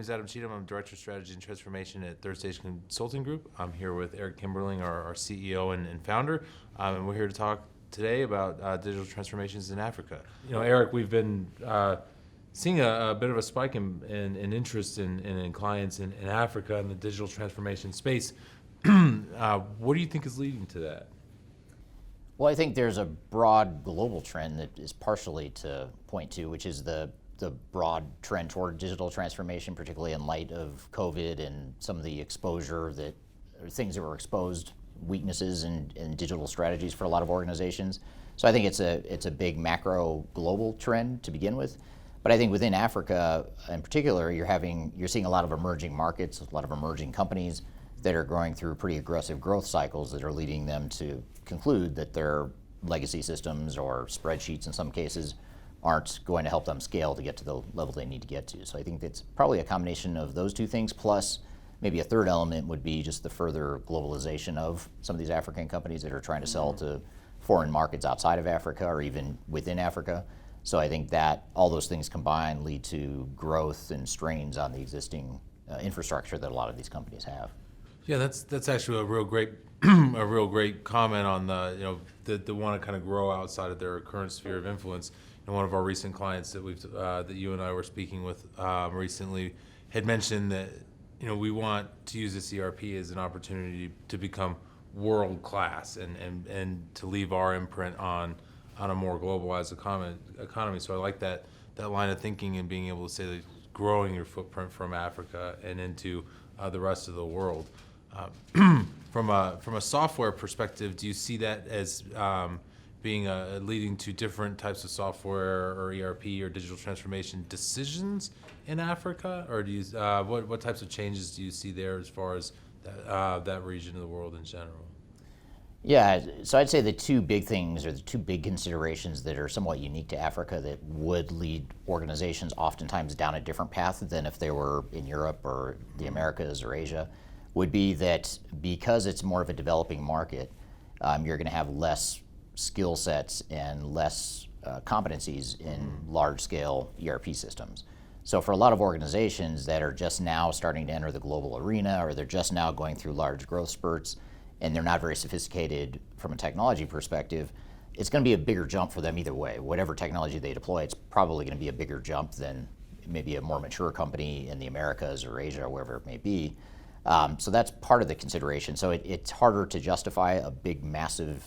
name is Adam Cheatham. I'm Director of Strategy and Transformation at Third Stage Consulting Group. I'm here with Eric Kimberling, our CEO and founder, and we're here to talk today about digital transformations in Africa. Eric, we've been seeing a bit of a spike in interest in clients in Africa in the digital transformation space. What do you think is leading to that? Well, I think there's a broad global trend that is partially to point to, which is the broad trend toward digital transformation, particularly in light of COVID and some of the exposure that, or things that were exposed, weaknesses in digital strategies for a lot of organizations. So I think it's a big macro global trend to begin with. But I think within Africa in particular, you're seeing a lot of emerging markets, a lot of emerging companies that are going through pretty aggressive growth cycles that are leading them to conclude that their legacy systems or spreadsheets in some cases aren't going to help them scale to get to the level they need to get to. So I think it's probably a combination of those two things, plus maybe a third element would be just the further globalization of some of these African companies that are trying to sell to foreign markets outside of Africa or even within Africa. So I think that all those things combined lead to growth and strains on the existing infrastructure that a lot of these companies have. Yeah, that's actually a real great comment on the want to kind of grow outside of their current sphere of influence. And one of our recent clients that you and I were speaking with recently had mentioned that we want to use this ERP as an opportunity to become world class and to leave our imprint on a more globalized economy. So I like that line of thinking and being able to say that growing your footprint from Africa and into the rest of the world. From a software perspective, do you see that as being leading to different types of software or ERP or digital transformation decisions in Africa, or do you what types of changes do you see there as far as that region of the world in general? Yeah, so I'd say the two big things or the two big considerations that are somewhat unique to Africa that would lead organizations oftentimes down a different path than if they were in Europe or the Americas or Asia would be that because it's more of a developing market, you're going to have less skill sets and less competencies in large-scale ERP systems. So for a lot of organizations that are just now starting to enter the global arena, or they're just now going through large growth spurts, and they're not very sophisticated from a technology perspective, it's going to be a bigger jump for them either way. Whatever technology they deploy, it's probably going to be a bigger jump than maybe a more mature company in the Americas or Asia or wherever it may be. So that's part of the consideration. So it's harder to justify a big, massive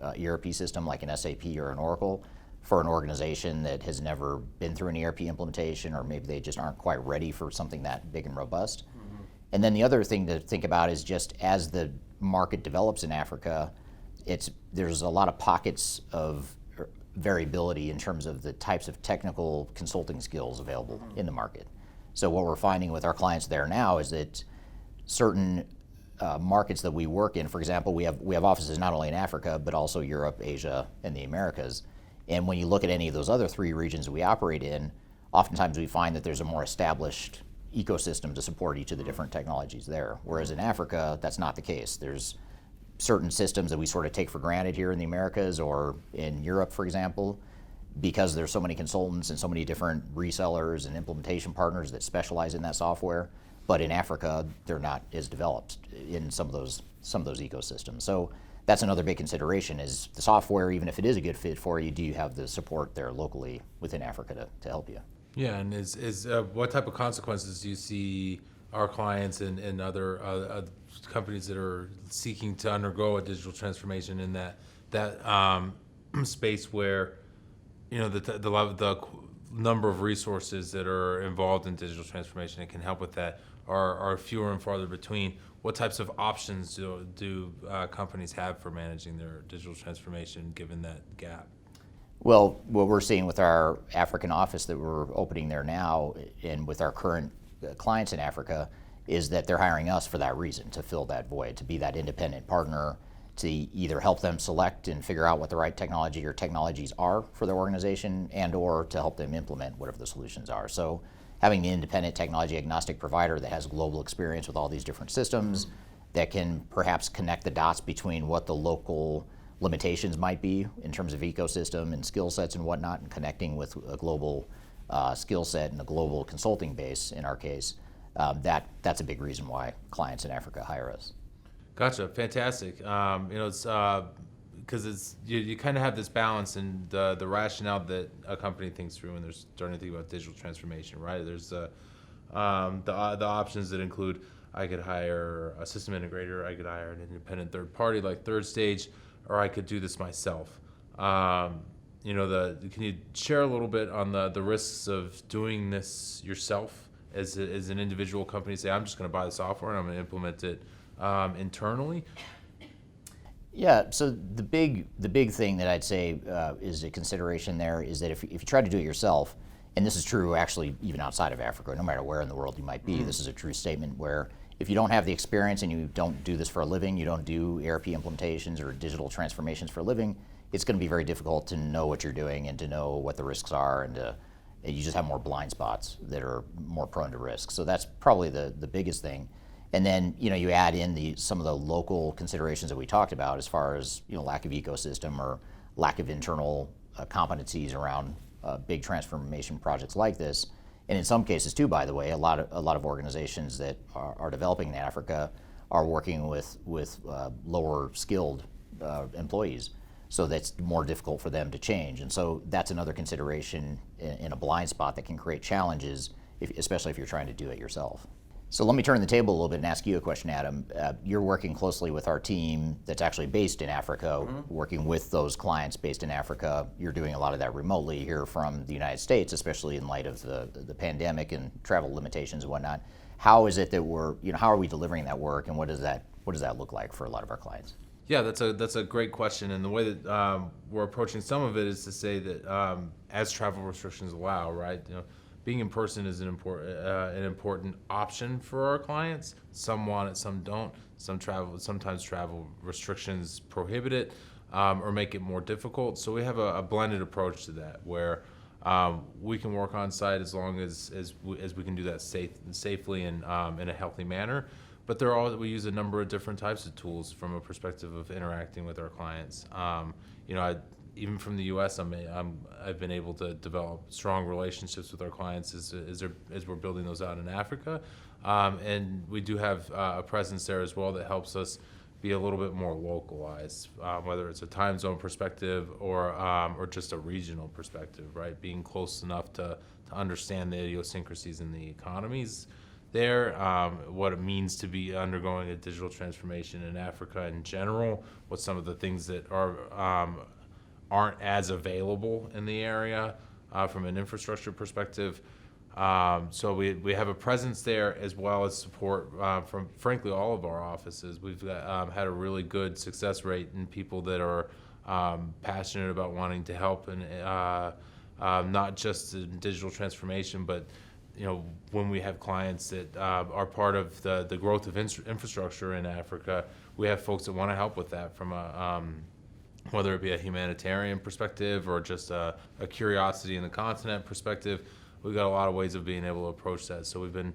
ERP system like an SAP or an Oracle for an organization that has never been through an ERP implementation, or maybe they just aren't quite ready for something that big and robust. Mm-hmm. And then the other thing to think about is just as the market develops in Africa, there's a lot of pockets of variability in terms of the types of technical consulting skills available in the market. So what we're finding with our clients there now is that certain markets that we work in, for example, we have offices not only in Africa, but also Europe, Asia, and the Americas. And when you look at any of those other three regions we operate in, oftentimes we find that there's a more established ecosystem to support each of the different technologies there. Whereas in Africa, that's not the case. There's certain systems that we sort of take for granted here in the Americas or in Europe, for example, because there's so many consultants and so many different resellers and implementation partners that specialize in that software. But in Africa, they're not as developed in some of those ecosystems. So that's another big consideration is the software, even if it is a good fit for you, do you have the support there locally within Africa to help you? Yeah, and what type of consequences do you see our clients and other companies that are seeking to undergo a digital transformation in that space where the number of resources that are involved in digital transformation that can help with that are fewer and farther between? What types of options do companies have for managing their digital transformation given that gap? Well, what we're seeing with our African office that we're opening there now and with our current clients in Africa is that they're hiring us for that reason, to fill that void, to be that independent partner, to either help them select and figure out what the right technology or technologies are for their organization and or to help them implement whatever the solutions are. So having the independent technology agnostic provider that has global experience with all these different systems that can perhaps connect the dots between what the local limitations might be in terms of ecosystem and skill sets and whatnot, and connecting with a global skill set and a global consulting base in our case, That's a big reason why clients in Africa hire us. Gotcha, fantastic. It's because you kind of have this balance and the rationale that a company thinks through when they're starting to think about digital transformation, right? There's the options that include I could hire a system integrator, I could hire an independent third party like Third Stage, or I could do this myself. Can you share a little bit on the risks of doing this yourself as an individual company? Say, I'm just going to buy the software and I'm going to implement it internally. Yeah, so the big thing that I'd say is a consideration there is that if you try to do it yourself, and this is true actually even outside of Africa, no matter where in the world you might be, this is a true statement where if you don't have the experience and you don't do this for a living, you don't do ERP implementations or digital transformations for a living, it's going to be very difficult to know what you're doing and to know what the risks are, and you just have more blind spots that are more prone to risk. So that's probably the biggest thing. And then you add in some of the local considerations that we talked about as far as lack of ecosystem or lack of internal competencies around big transformation projects like this. And in some cases too, by the way, a lot of organizations that are developing in Africa are working with lower skilled employees, so that's more difficult for them to change. And so that's another consideration in a blind spot that can create challenges, especially if you're trying to do it yourself. So let me turn the table a little bit and ask you a question, Adam. You're working closely with our team that's actually based in Africa, working with those clients based in Africa. You're doing a lot of that remotely here from the United States, especially in light of the pandemic and travel limitations and whatnot. How is it that how are we delivering that work, and what does that look like for a lot of our clients? Yeah, that's a great question, and the way that we're approaching some of it is to say that as travel restrictions allow, right? Being in person is an important option for our clients. Some want it, some don't. Sometimes travel restrictions prohibit it or make it more difficult. So we have a blended approach to that, where we can work on site as long as we can do that safely and in a healthy manner. But we use a number of different types of tools from a perspective of interacting with our clients. Even from the U.S., I've been able to develop strong relationships with our clients as we're building those out in Africa, and we do have a presence there as well that helps us be a little bit more localized, whether it's a time zone perspective or just a regional perspective, right? Being close enough to understand the idiosyncrasies in the economies there, what it means to be undergoing a digital transformation in Africa in general, what some of the things that aren't as available in the area from an infrastructure perspective. So we have a presence there as well as support from, frankly, all of our offices. We've had a really good success rate in people that are passionate about wanting to help, and not just in digital transformation, but when we have clients that are part of the growth of infrastructure in Africa, we have folks that want to help with that from whether it be a humanitarian perspective or just a curiosity in the continent perspective. We've got a lot of ways of being able to approach that. So we've been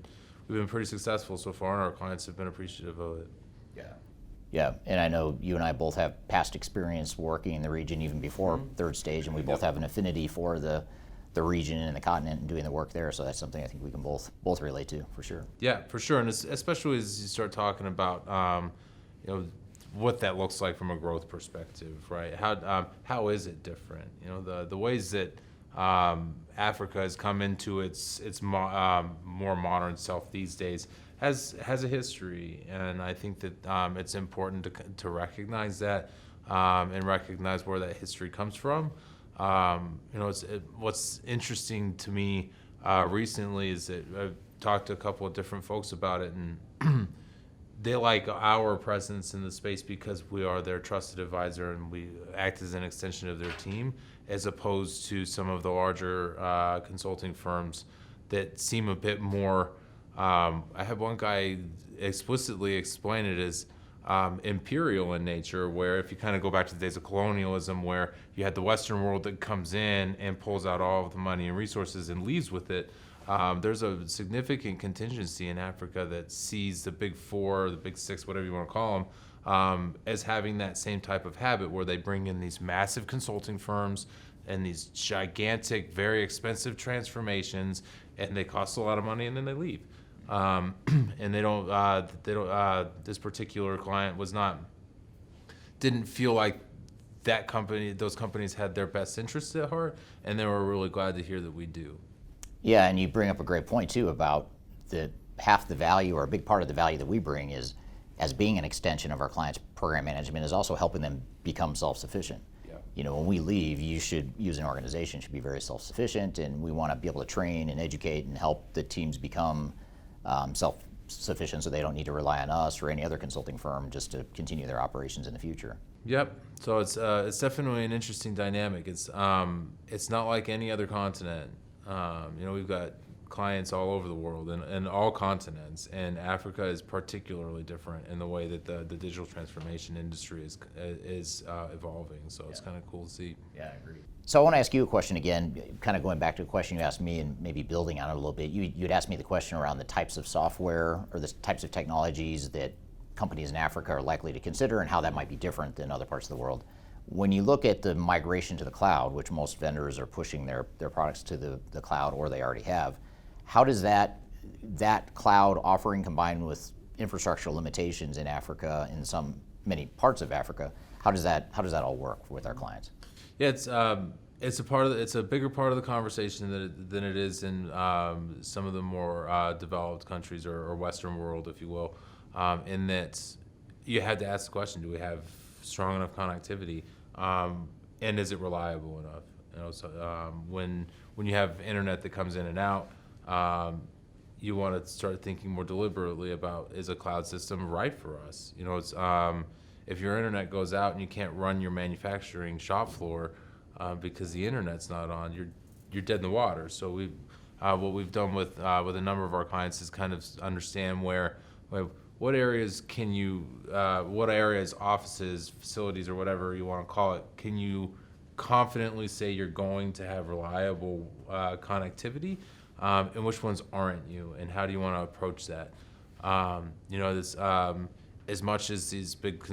pretty successful so far, and our clients have been appreciative of it. Yeah, and I know you and I both have past experience working in the region even before Third Stage, and we both have an affinity for the region and the continent and doing the work there. So that's something I think we can both relate to for sure. Yeah, for sure, and especially as you start talking about what that looks like from a growth perspective, right? How is it different? The ways that Africa has come into its more modern self these days has a history, and I think that it's important to recognize that and recognize where that history comes from. What's interesting to me recently is that I've talked to a couple of different folks about it, and they like our presence in the space because we are their trusted advisor and we act as an extension of their team, as opposed to some of the larger consulting firms that seem a bit more, I had one guy explicitly explain it as imperial in nature, where if you kind of go back to the days of colonialism, where you had the Western world that comes in and pulls out all of the money and resources and leaves with it. There's a significant contingency in Africa that sees the big four, or the big six, whatever you want to call them, as having that same type of habit, where they bring in these massive consulting firms and these gigantic, very expensive transformations, and they cost a lot of money, and then they leave. and this particular client didn't feel like those companies had their best interests at heart, and they were really glad to hear that we do. Yeah, and you bring up a great point too about half the value, or a big part of the value that we bring is, as being an extension of our clients' program management, is also helping them become self-sufficient. You know, when we leave, you as an organization should be very self-sufficient, and we want to be able to train and educate and help the teams become self-sufficient, so they don't need to rely on us or any other consulting firm just to continue their operations in the future. Yep. So it's definitely an interesting dynamic. It's not like any other continent. We've got clients all over the world and all continents, and Africa is particularly different in the way that the digital transformation industry is evolving. So it's kind of cool to see. Yeah, I agree. So I want to ask you a question again, kind of going back to a question you asked me and maybe building on it a little bit. You'd asked me the question around the types of software or the types of technologies that companies in Africa are likely to consider and how that might be different than other parts of the world. When you look at the migration to the cloud, which most vendors are pushing their products to the cloud, or they already have, how does that cloud offering, combined with infrastructure limitations in Africa, in many parts of Africa, how does that all work with our clients? Yeah, it's a bigger part of the conversation than it is in some of the more developed countries or Western world, if you will. In that you had to ask the question: do we have strong enough connectivity, and is it reliable enough? So when you have internet that comes in and out, you want to start thinking more deliberately about, is a cloud system right for us? It's if your internet goes out and you can't run your manufacturing shop floor because the internet's not on, you're dead in the water. So what we've done with a number of our clients is kind of understand what areas offices, facilities, or whatever you want to call it, can you confidently say you're going to have reliable connectivity, and which ones aren't you, and how do you want to approach that? As much as these big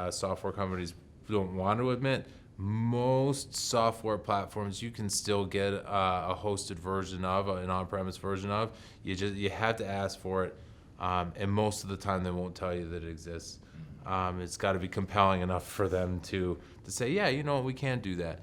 software companies don't want to admit, most software platforms you can still get a hosted version of, an on-premise version of. You have to ask for it. And most of the time they won't tell you that it exists. It's got to be compelling enough for them to say, yeah, we can do that.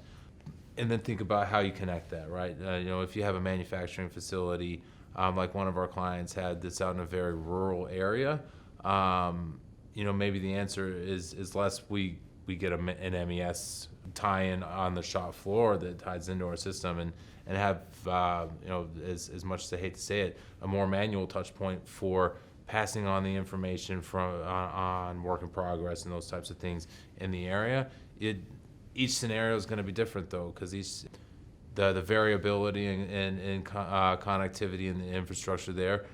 And then think about how you connect that, right? If you have a manufacturing facility, like one of our clients had that's out in a very rural area, maybe the answer is less we get an MES tie-in on the shop floor that ties into our system, and have, as much as I hate to say it, a more manual touch point for passing on the information on work in progress and those types of things in the area. Each scenario is going to be different, though, because the variability and connectivity in the infrastructure there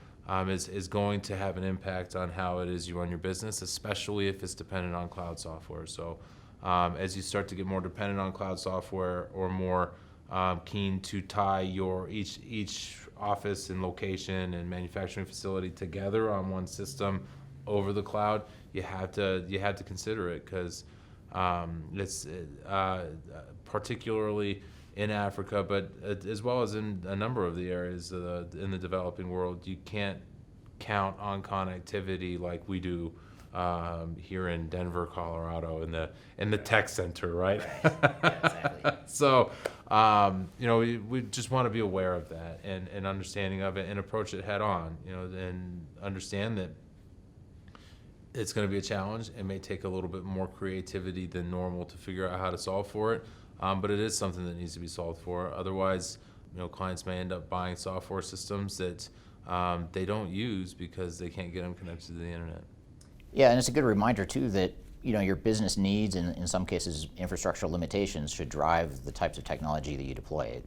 is going to have an impact on how it is you run your business, especially if it's dependent on cloud software. So as you start to get more dependent on cloud software, or more keen to tie each office and location and manufacturing facility together on one system over the cloud, you have to consider it, because it's particularly in Africa, but as well as in a number of the areas in the developing world, you can't count on connectivity like we do here in Denver, Colorado, in the tech center, right? Yeah, exactly. So, we just want to be aware of that and understanding of it, and approach it head on, and understand that it's going to be a challenge. It may take a little bit more creativity than normal to figure out how to solve for it, but it is something that needs to be solved for. Otherwise, clients may end up buying software systems that they don't use because they can't get them connected to the internet. Yeah, and it's a good reminder too that your business needs, and in some cases infrastructure limitations, should drive the types of technology that you deploy.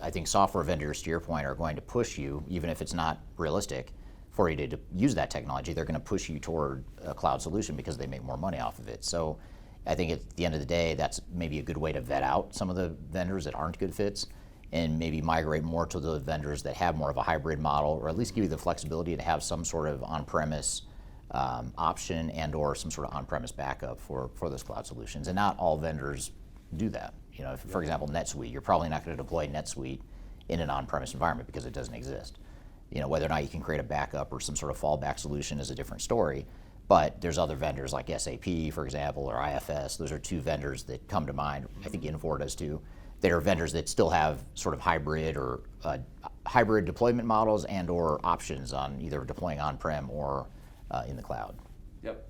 I think software vendors, to your point, are going to push you, even if it's not realistic for you to use that technology. They're going to push you toward a cloud solution because they make more money off of it. So I think at the end of the day, that's maybe a good way to vet out some of the vendors that aren't good fits, and maybe migrate more to the vendors that have more of a hybrid model, or at least give you the flexibility to have some sort of on-premise option and or some sort of on-premise backup for those cloud solutions. And not all vendors do that. For example, NetSuite, you're probably not going to deploy NetSuite in an on-premise environment because it doesn't exist. Whether or not you can create a backup or some sort of fallback solution is a different story. But there's other vendors like SAP, for example, or IFS. Those are two vendors that come to mind. I think Infor does too. That are vendors that still have sort of hybrid or hybrid deployment models and/or options on either deploying on-prem or in the cloud. Yep.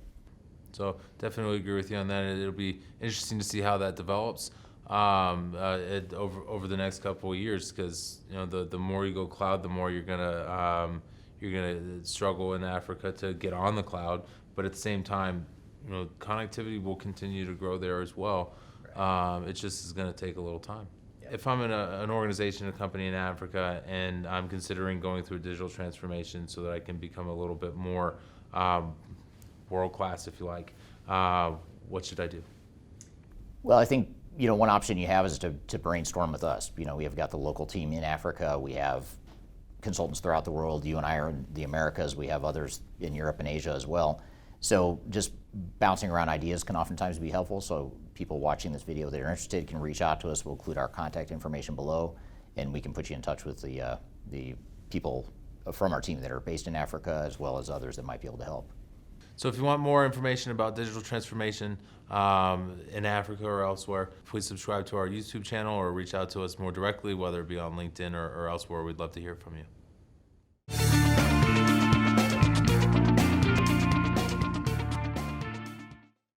So definitely agree with you on that. It'll be interesting to see how that develops over the next couple of years, because the more you go cloud, the more you're gonna struggle in Africa to get on the cloud. But at the same time, connectivity will continue to grow there as well. Right. It just is going to take a little time. Yep. If I'm in an organization, a company in Africa, and I'm considering going through a digital transformation so that I can become a little bit more world class, if you like, what should I do? Well, I think one option you have is to brainstorm with us. We have got the local team in Africa. We have consultants throughout the world. You and I are in the Americas. We have others in Europe and Asia as well. So just bouncing around ideas can oftentimes be helpful. So people watching this video that are interested can reach out to us. We'll include our contact information below, and we can put you in touch with the people from our team that are based in Africa, as well as others that might be able to help. So if you want more information about digital transformation in Africa or elsewhere, please subscribe to our YouTube channel or reach out to us more directly, whether it be on LinkedIn or elsewhere. We'd love to hear from you.